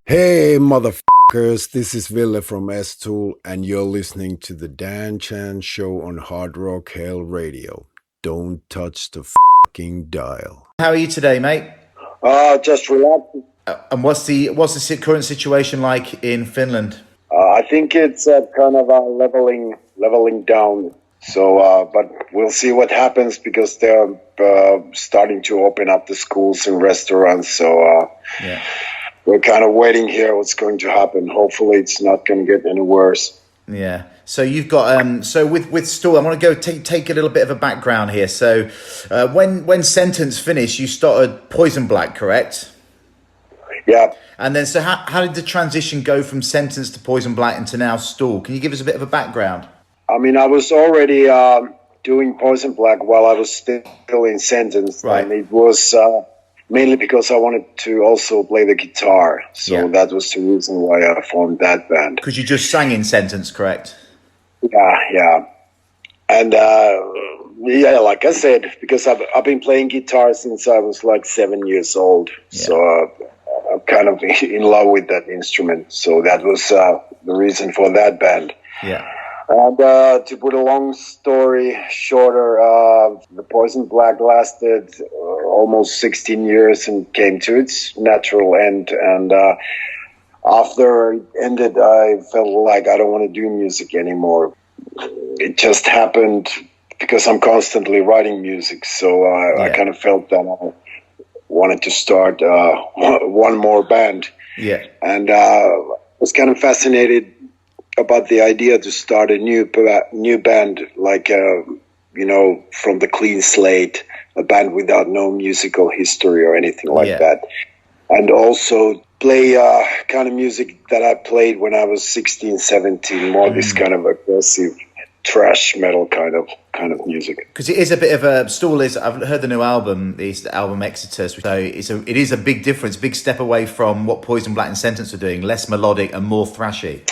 Hey, motherfuckers, this is Ville from STOOL, and you're listening to the Dan Chan Show on Hard Rock Hell Radio. Don't touch the fucking dial. How are you today, mate? Just relax. And what's the current situation like in Finland? I think it's kind of leveling down. So, but we'll see what happens because they're starting to open up the schools and restaurants. So, Yeah. we're kind of waiting here. What's going to happen? Hopefully, it's not going to get any worse. Yeah. So you've got so with Stool, I want to go take a little bit of a background here. So when Sentence finished, you started Poisonblack, correct? Yeah. And then so how did the transition go from Sentence to Poisonblack into now Stool? Can you give us a bit of a background? I mean, I was already doing Poisonblack while I was still in sentence, Right. and it was mainly because I wanted to also play the guitar. So Yeah. that was the reason why I formed that band. Because you just sang in Sentence, correct? Yeah. And yeah, like I said, because I've been playing guitar since I was like 7 years old. Yeah. So I'm kind of in love with that instrument. So that was the reason for that band. Yeah. And to put a long story shorter, the Poisonblack lasted almost 16 years and came to its natural end. And after it ended, I felt like I don't want to do music anymore. It just happened because I'm constantly writing music. So I kind of felt that I wanted to start one more band. Yeah. And I was kind of fascinated about the idea to start a new band, like from the clean slate, a band without no musical history or anything like that, and also play kind of music that I played when I was 16, 17, more this kind of aggressive thrash metal kind of music. Because it is a bit of a Stool is. I've heard the new album, the album Exitus. So it is a big difference, big step away from what Poisonblack and Sentence are doing, less melodic and more thrashy.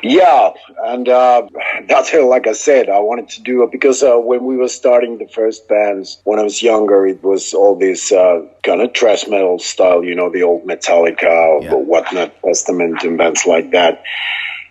Yeah, and that's like I said, I wanted to do it because when we were starting the first bands, when I was younger, it was all this kind of thrash metal style, the old Metallica, Whatnot, Testament, and bands like that.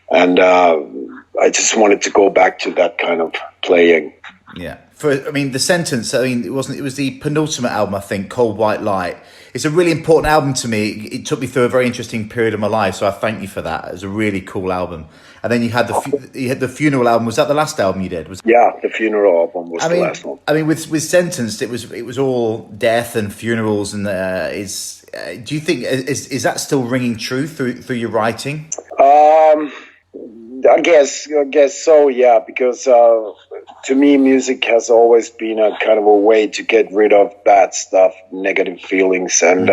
And I just wanted to go back to that kind of playing. Yeah. The Sentence, it was the penultimate album, I think, Cold White Light. It's a really important album to me. It took me through a very interesting period of my life, so I thank you for that. It was a really cool album. And then you had the Funeral album. Was that the last album you did? Yeah, the Funeral album was the last one. With Sentenced, it was all death and funerals, and do you think is that still ringing true through your writing? I guess so, yeah, because to me, music has always been a kind of a way to get rid of bad stuff, negative feelings. And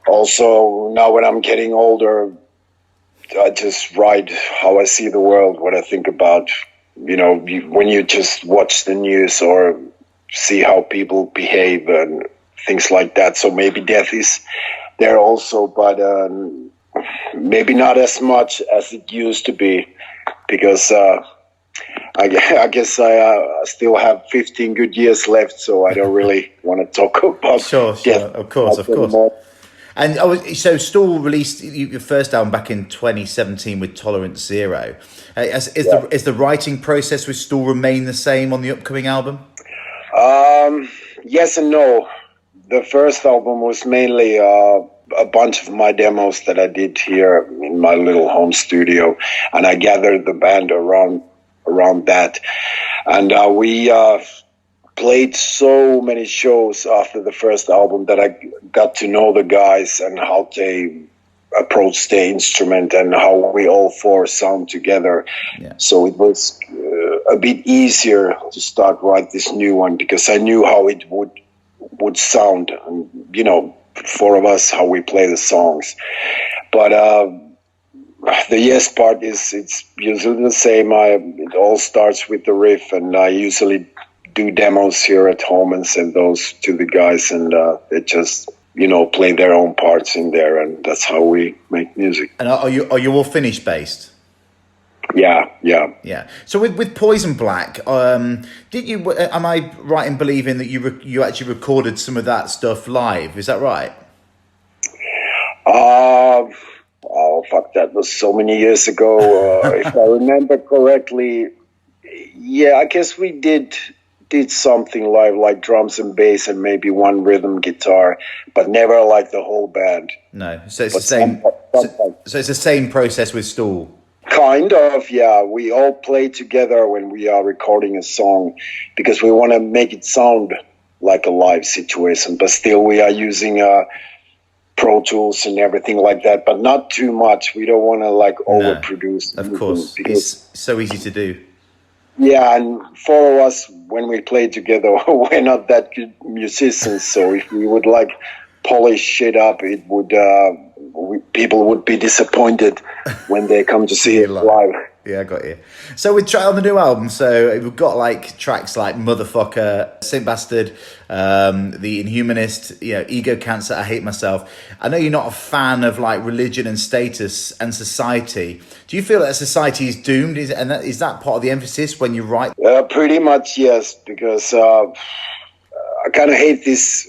also now when I'm getting older, I just write how I see the world, what I think about, when you just watch the news or see how people behave and things like that. So maybe death is there also, but maybe not as much as it used to be, because I guess I still have 15 good years left, so I don't really want to talk about death. Of course. And so Stool released your first album back in 2017 with Tolerance Zero. Is the writing process with Stool remain the same on the upcoming album? Yes and no. The first album was mainly a bunch of my demos that I did here in my little home studio, and I gathered the band around that. And we played so many shows after the first album that I got to know the guys and how they approach the instrument and how we all four sound together. Yeah. So it was a bit easier to start write this new one because I knew how it would sound, and four of us, how we play the songs. But the yes part is, it's usually the same. It all starts with the riff, and I usually do demos here at home and send those to the guys, and they just play their own parts in there, and that's how we make music. And are you all Finnish based? Yeah. So with Poisonblack, did you? Am I right in believing that you actually recorded some of that stuff live? Is that right? Oh, fuck, that was so many years ago. If I remember correctly, yeah, I guess we did something live, like drums and bass and maybe one rhythm guitar, but never like the whole band. No, so it's But the same. So it's the same process with Stool. Kind of, yeah. We all play together when we are recording a song because we want to make it sound like a live situation, but still we are using Pro Tools and everything like that, but not too much. We don't want to like overproduce. Of course, it's so easy to do. Yeah, and for us, when we play together, we're not that good musicians. So if we would like polish shit up, it would people would be disappointed when they come to see it live. Yeah, I got you. So with on the new album, so we've got like tracks like Motherfucker, Saint Bastard, The Inhumanist, Ego Cancer, I Hate Myself. I know you're not a fan of like religion and status and society. Do you feel that society is doomed? Is that part of the emphasis when you write? Pretty much, yes, because I kind of hate this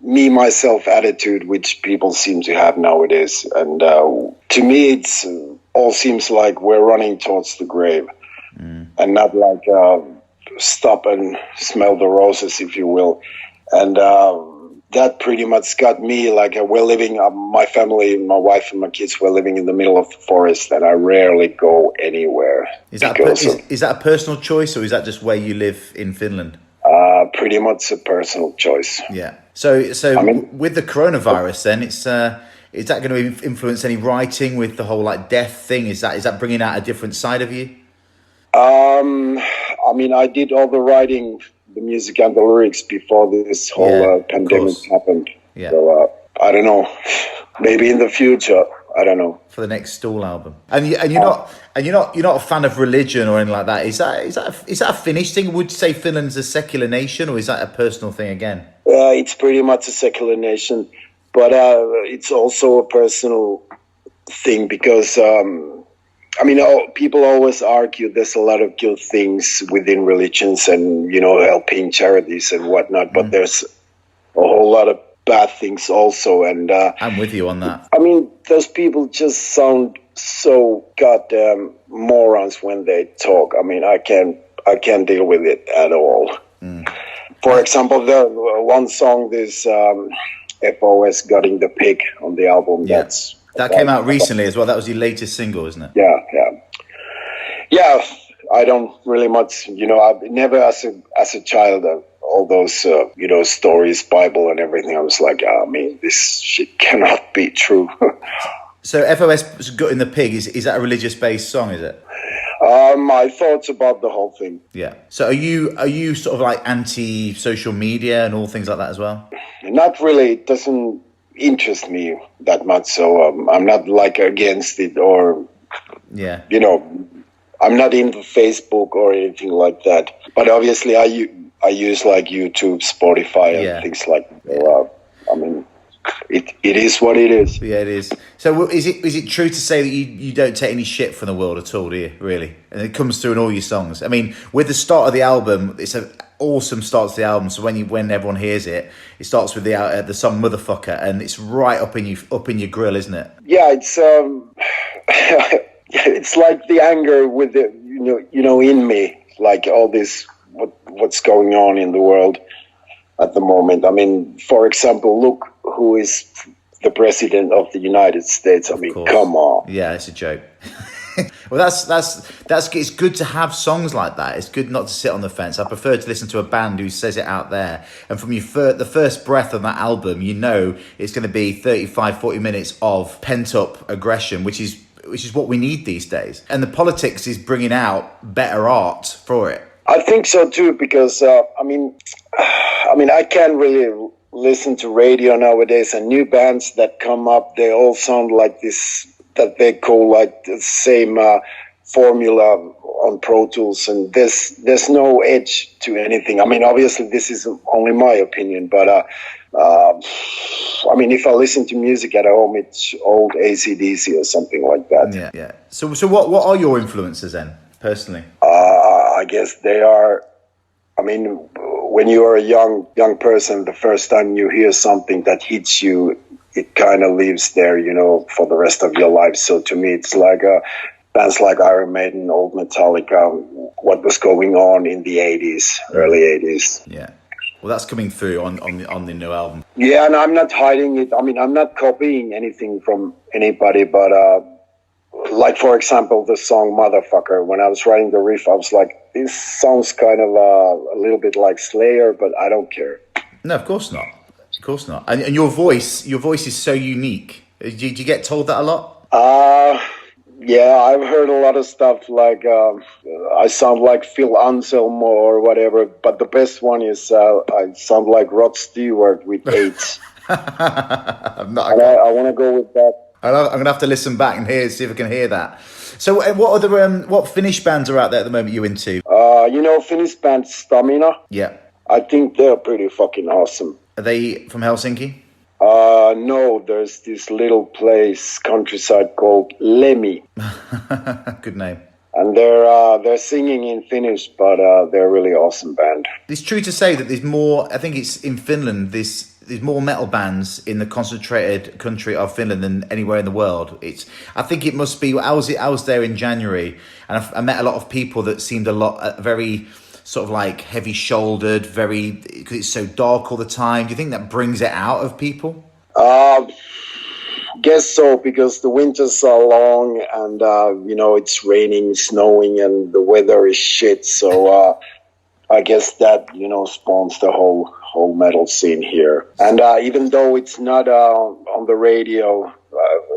me myself attitude which people seem to have nowadays, and to me it's all seems like we're running towards the grave and not like stop and smell the roses, if you will. And that pretty much got me like we're living my family, my wife and my kids were living in the middle of the forest, and I rarely go anywhere. Is that a personal choice, or is that just where you live in Finland? Pretty much a personal choice. Yeah. So with the coronavirus, then is that going to influence any writing with the whole like death thing? Is that bringing out a different side of you? I mean, I did all the writing, the music and the lyrics before this whole pandemic happened. Yeah. So I don't know. Maybe in the future. I don't know. For the next Stool album, and you're not a fan of religion or anything like that. Is that a Finnish thing? Would you say Finland's a secular nation, or is that a personal thing again? It's pretty much a secular nation, but it's also a personal thing because I mean, people always argue there's a lot of good things within religions and helping charities and whatnot, but there's a whole lot of bad things also, and I'm with you on that. I mean, those people just sound so goddamn morons when they talk. I mean, I can't deal with it at all. For example, the one song, this FOS Gutting the Pig on the album. Yeah. That came out recently as well. That was your latest single, isn't it? Yeah. I don't really much, I've never as a child, all those, stories, Bible and everything. I was like, I mean, this shit cannot be true. So FOS Gutting the Pig, is that a religious-based song, is it? My thoughts about the whole thing. Yeah. So are you sort of like anti-social media and all things like that as well? Not really. It doesn't interest me that much. So I'm not like against it or, I'm not into Facebook or anything like that. But obviously I use like YouTube, Spotify and things like that. So, I mean, it is what it is. Yeah, it is. So is it true to say that you don't take any shit from the world at all, do you, really? And it comes through in all your songs. I mean, with the start of the album, it's an awesome start to the album. So when everyone hears it, it starts with the song Motherfucker, and it's right up in your grill, isn't it? Yeah, it's it's like the anger with the in me, like all this what's going on in the world at the moment. I mean, for example, look who is the president of the United States. I mean, come on. Yeah, it's a joke. Well, that's it's good to have songs like that. It's good not to sit on the fence. I prefer to listen to a band who says it out there. And from the first breath of that album, it's going to be 35, 40 minutes of pent up aggression, which is what we need these days. And the politics is bringing out better art for it. I think so too, because I mean, I can't really listen to radio nowadays, and new bands that come up, they all sound like this, that they call like the same formula on Pro Tools, and there's no edge to anything. I mean, obviously this is only my opinion, but I mean, if I listen to music at home, it's old AC/DC or something like that. Yeah. So what are your influences then, personally? I guess they are, I mean, when you are a young person, the first time you hear something that hits you it kind of lives there, you know, for the rest of your life. So to me, it's like bands like Iron Maiden, old Metallica, what was going on in the 80s, early 80s. Yeah. Well, that's coming through on the new album. Yeah, and I'm not hiding it. I mean, I'm not copying anything from anybody, but like, for example, the song Motherfucker, when I was writing the riff, I was like, this sounds kind of a little bit like Slayer, but I don't care. No, of course not. Of course not. And your voice is so unique. Did you get told that a lot? Yeah, I've heard a lot of stuff like I sound like Phil Anselmo or whatever, but the best one is I sound like Rod Stewart with AIDS. I want to go with that. I'm going to have to listen back and see if I can hear that. So what other what Finnish bands are out there at the moment you into? You know, Finnish band Stamina? Yeah. I think they're pretty fucking awesome. Are they from Helsinki? No, there's this little place, countryside called Lemmi. Good name. And they're singing in Finnish, but they're a really awesome band. It's true to say that there's more, I think it's in Finland, there's more metal bands in the concentrated country of Finland than anywhere in the world. I think it must be, I was there in January, and I met a lot of people that seemed very sort of like heavy shouldered, because it's so dark all the time. Do you think that brings it out of people? Guess so, because the winters are long and you know, it's raining, snowing, and the weather is shit. So I guess that, you know, spawns the whole metal scene here. And even though it's not on the radio,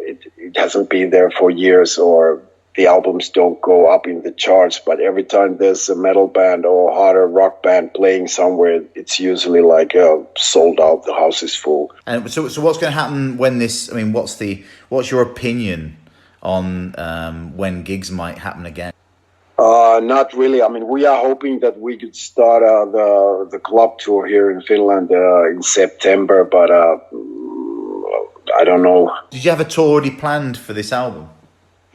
it hasn't been there for years, or the albums don't go up in the charts, but every time there's a metal band or harder rock band playing somewhere, it's usually like sold out, the house is full. And so what's going to happen when this, I mean, what's your opinion on when gigs might happen again? Not really. I mean, we are hoping that we could start the club tour here in Finland in September, but I don't know. Did you have a tour already planned for this album?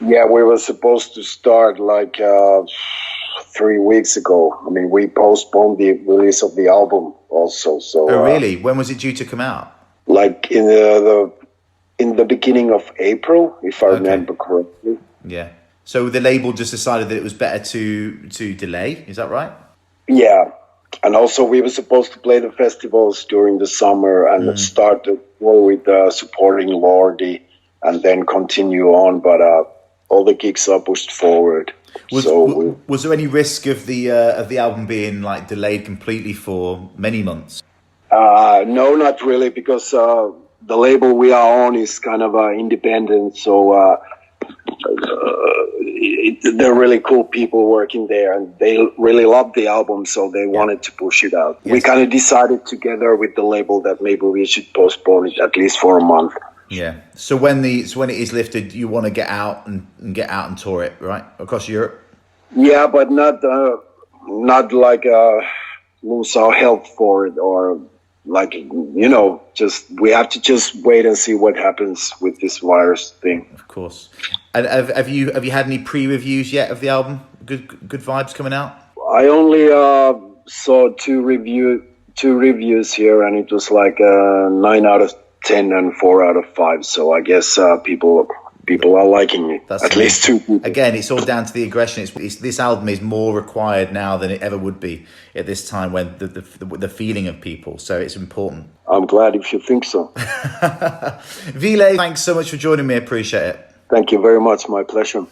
Yeah, we were supposed to start like 3 weeks ago. I mean, we postponed the release of the album also. So. Oh, really? When was it due to come out? Like in the beginning of April, if I remember correctly. Yeah. So the label just decided that it was better to delay. Is that right? Yeah, and also we were supposed to play the festivals during the summer and start the tour with supporting Lordi, and then continue on, but. All the gigs are pushed forward. Was there any risk of the album being like delayed completely for many months? No, not really, because the label we are on is kind of independent, so they're really cool people working there, and they really loved the album, so they wanted to push it out. Yes. We kind of decided together with the label that maybe we should postpone it at least for a month. Yeah. So when it is lifted, you want to get out and tour it, right, across Europe? Yeah, but not like lose our health for it, or like, you know, we have to just wait and see what happens with this virus thing. Of course. And have you had any pre-reviews yet of the album? Good vibes coming out. I only saw two reviews here, and it was like 9 out of 10 and 4 out of 5. So I guess people are liking it. That's at least 2 people. Again, it's all down to the aggression. This album is more required now than it ever would be at this time, when the feeling of people. So it's important. I'm glad if you think so. Ville, thanks so much for joining me. I appreciate it. Thank you very much. My pleasure.